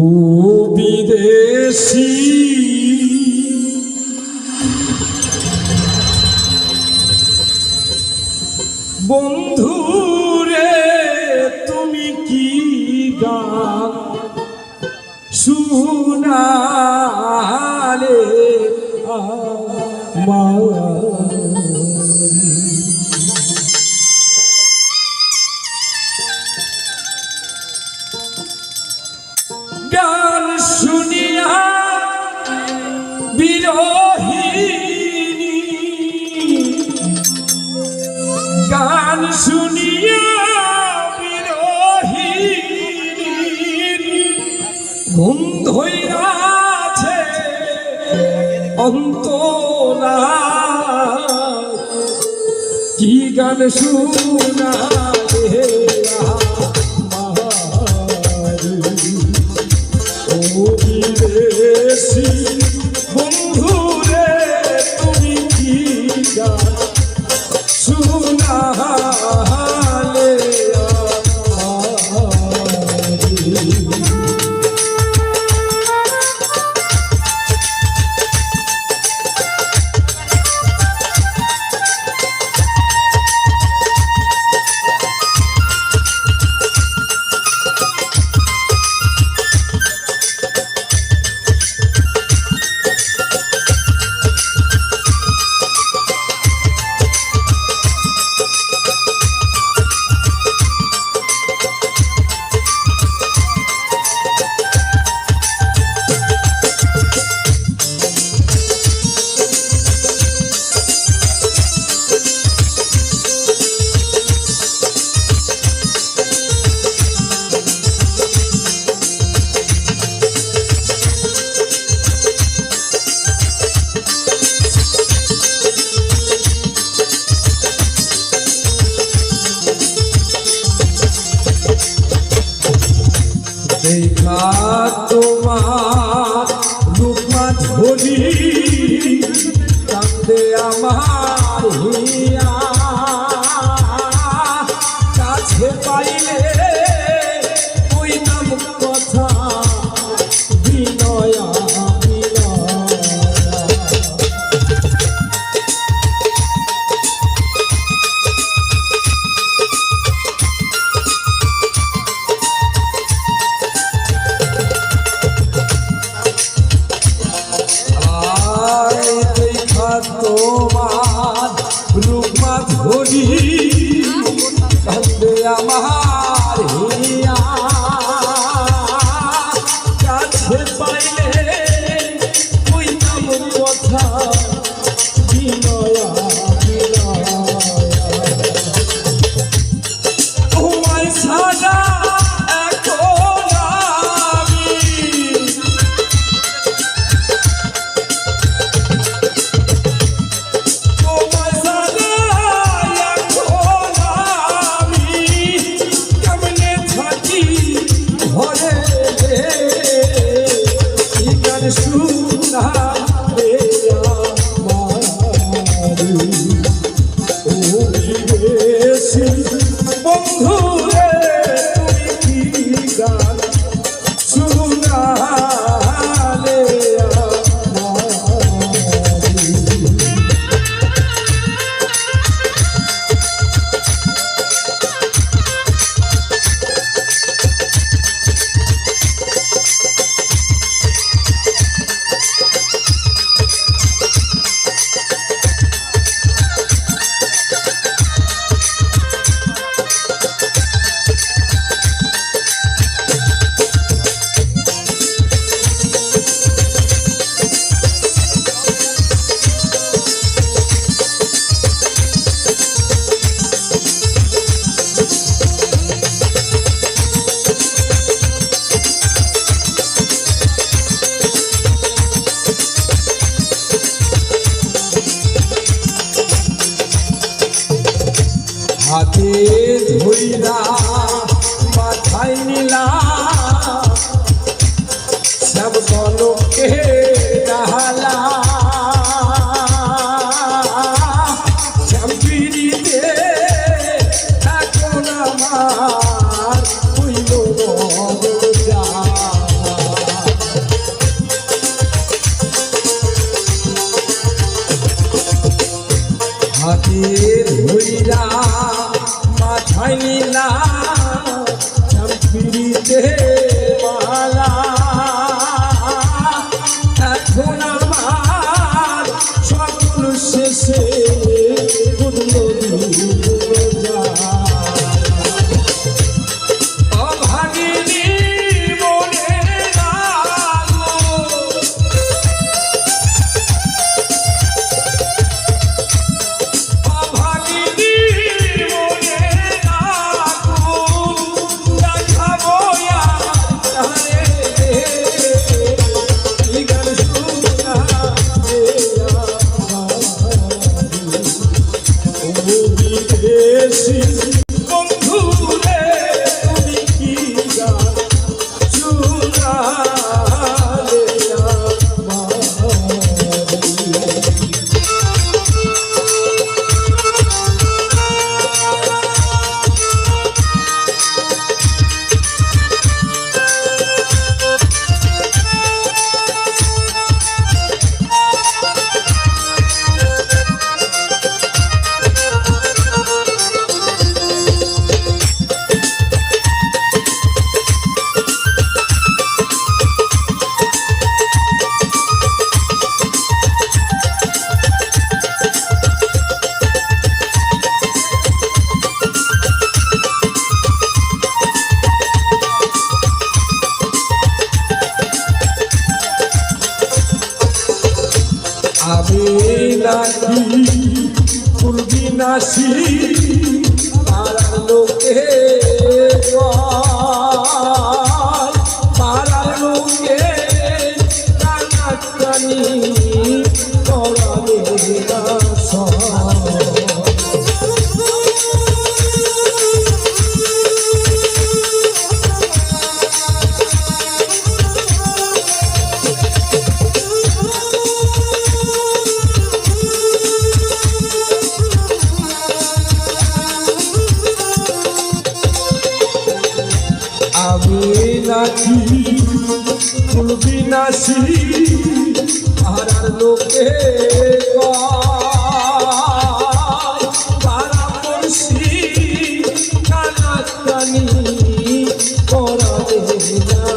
ও বিদেশী বন্ধুরে তুমি কি গান শুনালে গান শুনিয়া বিরহিনী গান শুনিয়া বিরহিনী ঘুম ধইরাছে অন্তরা কি গান শুনালে বিদেশী বন্ধুরে তুমি কি গান শুনালে দেখা তোমার রূপা ঝরি কান্দে আমার হিয়া কাছে পাইলে ওই নাম কথা বিনয়া তোমার রূপা ধরি কান্দে আমার হিয়া কাছে পাইলে ওই নাম কথা বিনয়া বিনয়া তোমায় সাদা বন্ধুরে তুমি কি গান শুনালে দিতে মালা এখন আমার সকল শেষে উঠল অভাগিনী মনে অভাগিনী মনে দেখাবো গান শুনা বিদেশি বন্ধু রে তুমি কি গান শুনালে আমি নাকি ফুলবি নাসি পাড়ার লোকে পাড়ার লোকে কানাকানি করালে আমি নাকি ফুলবি নাসি পাড়ার লোকে পাড়া পড়শি কানাকানি করালে